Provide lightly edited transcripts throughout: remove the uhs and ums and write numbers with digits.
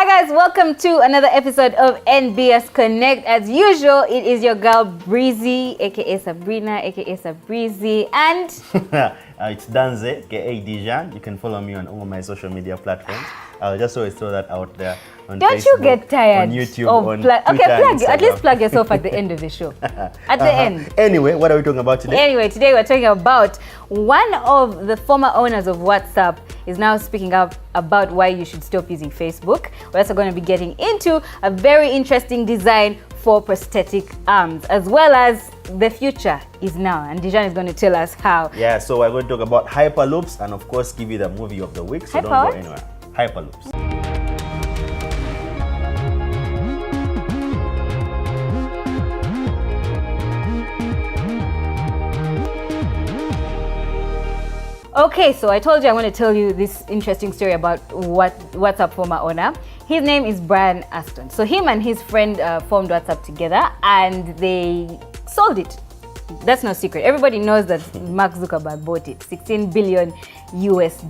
Hi guys, welcome to another episode of NBS Konnect. As usual, it is your girl Breezy, aka Sabrina, aka Sabreezy, and it's Danze, aka Dijan. You can follow me on all my social media platforms. I'll just always throw that out there on don't Facebook, you get tired on YouTube, of on Twitter, plug, at least plug yourself at the end of the show. At the end. Anyway, what are we talking about today? Anyway, today we're talking about one of the former owners of WhatsApp is now speaking up about why you should stop using Facebook. We're also going to be getting into a very interesting design for prosthetic arms, as well as the future is now. And Dijan is going to tell us how. Yeah, so we're going to talk about Hyperloops and of course give you the movie of the week. So don't go anywhere. Hyperloops. Okay, so I told you I want to tell you this interesting story about WhatsApp former owner. His name is Brian Aston. So him and his friend formed WhatsApp together and they sold it. That's no secret. Everybody knows that Mark Zuckerberg bought it, $16 billion US.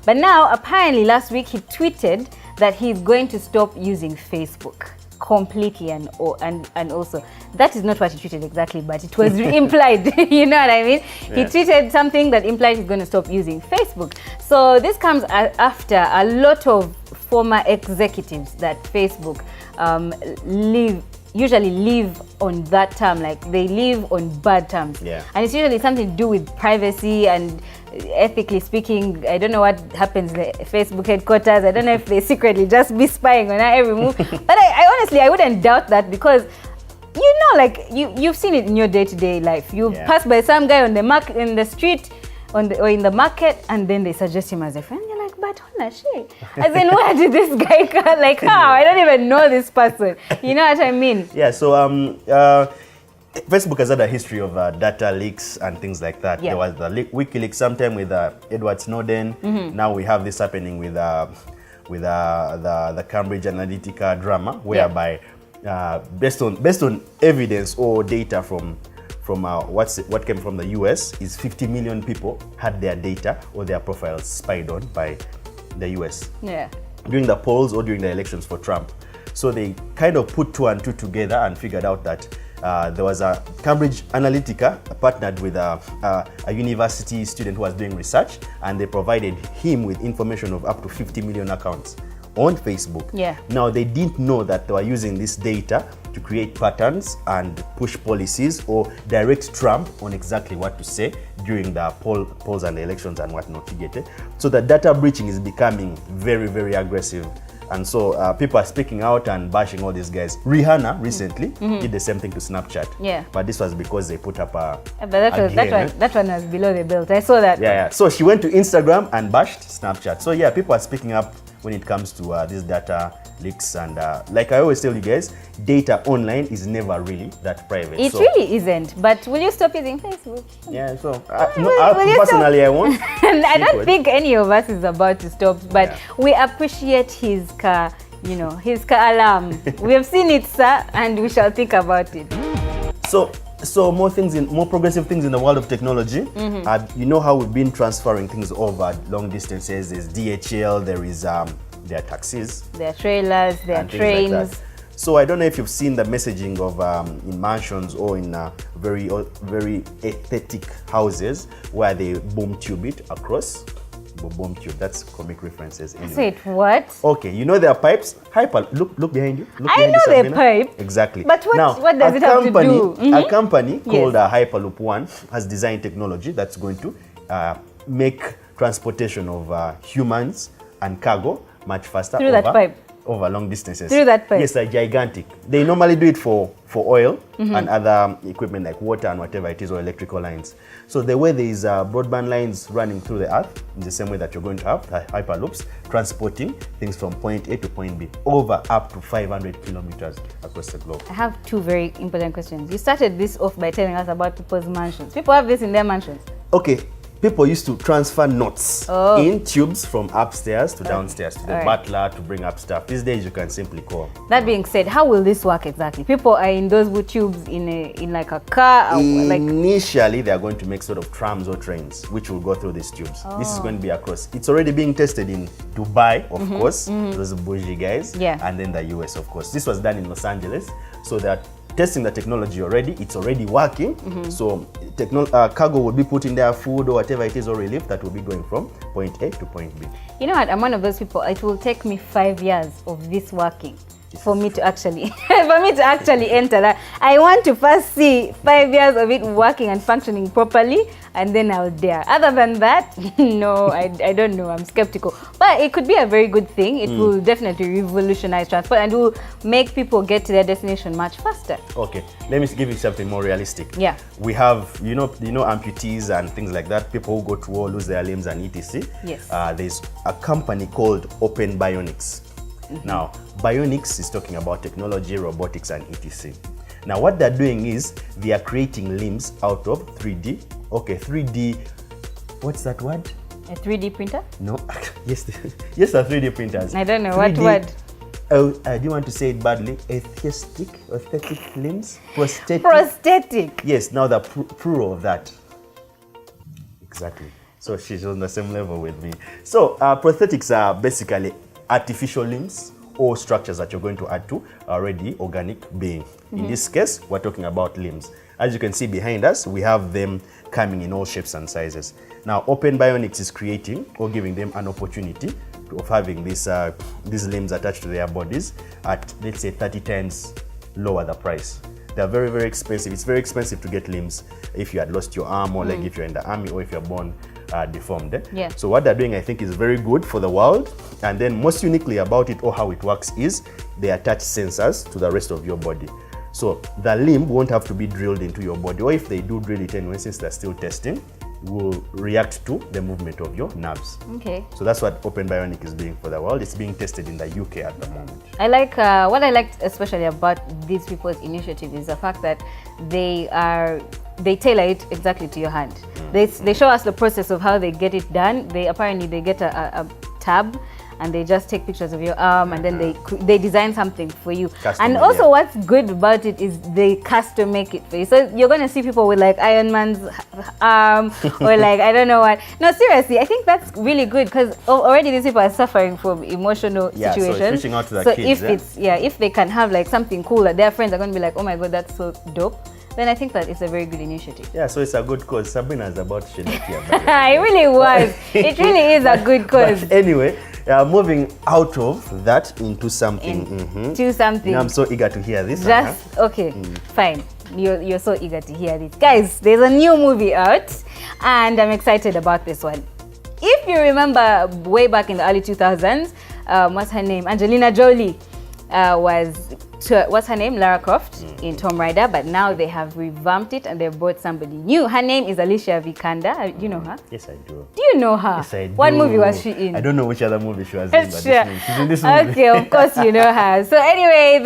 But now, apparently last week, he tweeted that he's going to stop using Facebook completely, and also that is not what he tweeted exactly, but it was implied. You know what I mean? Yeah. He tweeted something that implied he's going to stop using Facebook. So this comes after a lot of former executives that Facebook usually live on that term, like they live on bad terms. Yeah. And it's usually something to do with privacy and ethically speaking. I don't know what happens at the Facebook headquarters. I don't know if they secretly just be spying on our every move. But I honestly, I wouldn't doubt that, because you know, like you've seen it in your day-to-day life. You pass by some guy on the in the street or in the market, and then they suggest him as a friend. You're like, but Hona, shit. As in, where did this guy come? Like, how? I don't even know this person. You know what I mean? Yeah, so Facebook has had a history of data leaks and things like that. Yeah. There was the WikiLeaks sometime with Edward Snowden. Mm-hmm. Now we have this happening with the Cambridge Analytica drama, whereby based on evidence or data from what came from the US, is 50 million people had their data or their profiles spied on by the US. Yeah. During the polls or during the elections for Trump. So they kind of put two and two together and figured out that there was a Cambridge Analytica partnered with a university student who was doing research, and they provided him with information of up to 50 million accounts on Facebook. Yeah. Now they didn't know that they were using this data to create patterns and push policies or direct Trump on exactly what to say during the polls and the elections and whatnot. You get it? So the data breaching is becoming very, very aggressive. And so people are speaking out and bashing all these guys. Rihanna recently did the same thing to Snapchat. Yeah. But this was because they put up but that one was below the belt. I saw that. Yeah. So she went to Instagram and bashed Snapchat. So yeah, people are speaking up when it comes to this data leaks, and like I always tell you guys, data online is never really that private. It really isn't. But will you stop using Facebook? Yeah, so personally I won't. I don't think any of us is about to stop, but we appreciate his car alarm. We have seen it, sir, and we shall think about it. So more progressive things in the world of technology. You know how we've been transferring things over long distances. There's DHL, there are taxis, there are trailers, there are trains. Like so I don't know if you've seen the messaging of in mansions or in very aesthetic houses where they boom tube it across. Boom tube, that's comic references. Anyway. Wait, what? Okay, you know there are pipes. Look behind you. I know the pipe. Exactly. But what does it have to do? A company called Hyperloop One has designed technology that's going to make transportation of humans and cargo much faster over long distances. Through that pipe? Yes, they're gigantic. They normally do it for oil and other equipment like water and whatever it is, or electrical lines. So the way there is broadband lines running through the earth, in the same way that you're going to have Hyperloops, transporting things from point A to point B over up to 500 kilometers across the globe. I have two very important questions. You started this off by telling us about people's mansions. People have this in their mansions. Okay. people used to transfer notes in tubes from upstairs to downstairs to the butler to bring up stuff. These days you can simply call. That being said, how will this work exactly? People are in those tubes in like a car? Initially, they are going to make sort of trams or trains, which will go through these tubes. This is going to be across. It's already being tested in Dubai, of course, those bougie guys, and then the US, of course. This was done in Los Angeles, so that testing the technology already. It's already working. So cargo will be put in there, food or whatever it is, or relief that will be going from point A to point B. You know what? I'm one of those people. It will take me 5 years of this working for me to actually enter that. I want to first see 5 years of it working and functioning properly, and then I'll dare. Other than that, no, I don't know. I'm skeptical. But it could be a very good thing. It will definitely revolutionize transport and will make people get to their destination much faster. Okay, let me give you something more realistic. Yeah. We have, you know, amputees and things like that. People who go to war, lose their limbs and etc. Yes. There's a company called Open Bionics. Now, Bionics is talking about technology, robotics, and etc. Now, what they're doing is they are creating limbs out of 3D. Okay, 3D, what's that word? A 3D printer? No, yes, yes, are 3D printers. I don't know, 3D, what word? Oh, do you want to say it badly? Aesthetic limbs? Prosthetic? Prosthetic. Yes, now the plural of that. Exactly. So she's on the same level with me. So prosthetics are basically artificial limbs or structures that you're going to add to already organic being. In this case, we're talking about limbs. As you can see behind us, we have them coming in all shapes and sizes. Now, Open Bionics is creating or giving them an opportunity of having these limbs attached to their bodies at, let's say, 30 times lower the price. They're very, very expensive. It's very expensive to get limbs if you had lost your arm or leg, if you're in the army, or if you're born deformed. Yeah. So what they're doing, I think, is very good for the world. And then most uniquely about it, or how it works, is they attach sensors to the rest of your body. So the limb won't have to be drilled into your body, or if they do drill it anyway, since they're still testing, will react to the movement of your nerves. Okay. So that's what Open Bionic is doing for the world. It's being tested in the UK at the moment. I like what I liked especially about these people's initiative is the fact that they tailor it exactly to your hand. They show us the process of how they get it done. They get a tab, and they just take pictures of your arm, and then they design something for you. Custom, and also what's good about it is they custom make it for you. So you're going to see people with like Iron Man's arm or like, I don't know what. No, seriously, I think that's really good because already these people are suffering from emotional situations. So it's reaching out to the kids. If they can have like something cool that their friends are going to be like, oh my God, that's so dope, then I think that it's a very good initiative. Yeah, so it's a good cause. Sabrina's about to shed a tear. It really was. It really is a good cause. But anyway, moving out of that into something. To something. Now I'm so eager to hear this. Okay, fine. You're so eager to hear this. Guys, there's a new movie out, and I'm excited about this one. If you remember way back in the early 2000s, what's her name? Angelina Jolie what's her name? Lara Croft in Tomb Raider, but now they have revamped it and they brought somebody new. Her name is Alicia Vikander. Do you know her? Yes, I do. Do you know her? Yes, I do. What movie was she in? I don't know which other movie she was in, but she's in this movie. Okay, of course you know her. So anyway,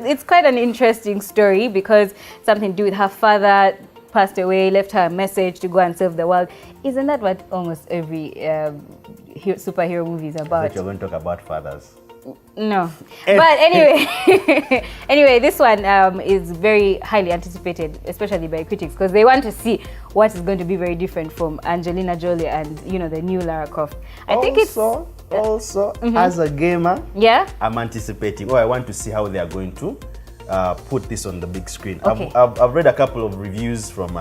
it's quite an interesting story because something to do with her father passed away, left her a message to go and save the world. Isn't that what almost every superhero movie is about? I thought you were going to talk about fathers. No, but anyway, this one is very highly anticipated, especially by critics, because they want to see what is going to be very different from Angelina Jolie and the new Lara Croft. I think it's also as a gamer, I'm anticipating. I want to see how they are going to put this on the big screen. Okay. I've read a couple of reviews from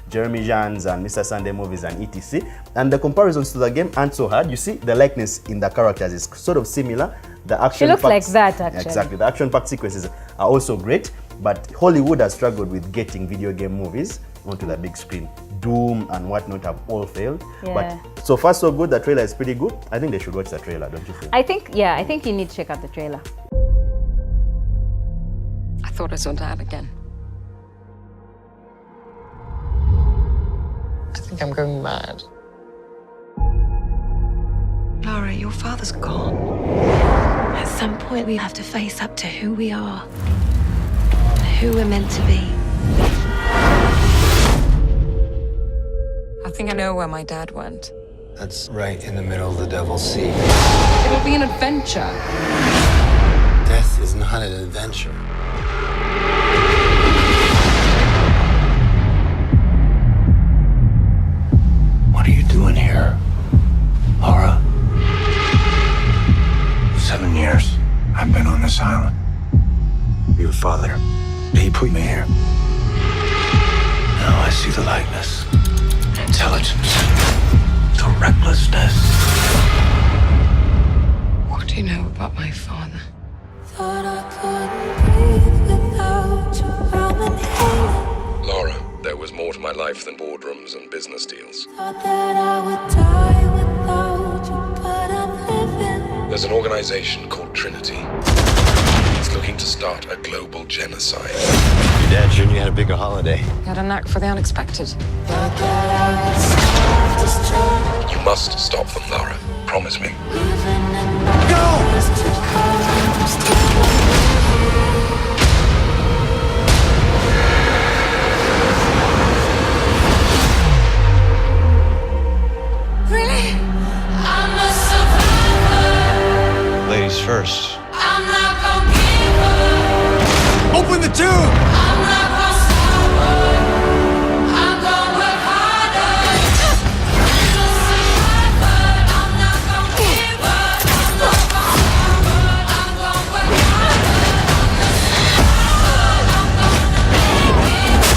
Jeremy Jans and Mr. Sunday Movies and etc. And the comparisons to the game aren't so hard. You see, the likeness in the characters is sort of similar. The action she looks like that, actually. Exactly. The action-packed sequences are also great, but Hollywood has struggled with getting video game movies onto the big screen. Doom and whatnot have all failed. Yeah. But so far so good. The trailer is pretty good. I think they should watch the trailer, don't you think? I think you need to check out the trailer. I thought I saw Dad again. I think I'm going mad. Lara, your father's gone. At some point, we have to face up to who we are, who we're meant to be. I think I know where my dad went. That's right in the middle of the Devil's Sea. It'll be an adventure. Death is not an adventure. What are you doing here, Laura? 7 years I've been on this island. Your father, he put me here. Now I see the likeness, the intelligence, the recklessness. What do you know about my father? Thought I couldn't breathe without you around and Laura, there was more to my life than boardrooms and business deals. thought that I would die without you, but I'm living. There's an organization called Trinity. It's looking to start a global genocide. Your dad Junior had a bigger holiday. He had a knack for the unexpected. Thought that I would self-destruct. You must stop them, Laura. Promise me. Even in my worst to come, I'm still Really? I'm a survivor. Ladies first. I'm not gonna give up. Open the tube! I'm not gonna stop her. I'm gonna work harder. I'm a survivor. I'm not gonna give up. I'm not gonna stop her. I'm gonna work harder. I'm gonna make it.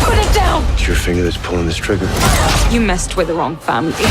Put it down! It's your finger that's pulling this trigger. You messed with the wrong family.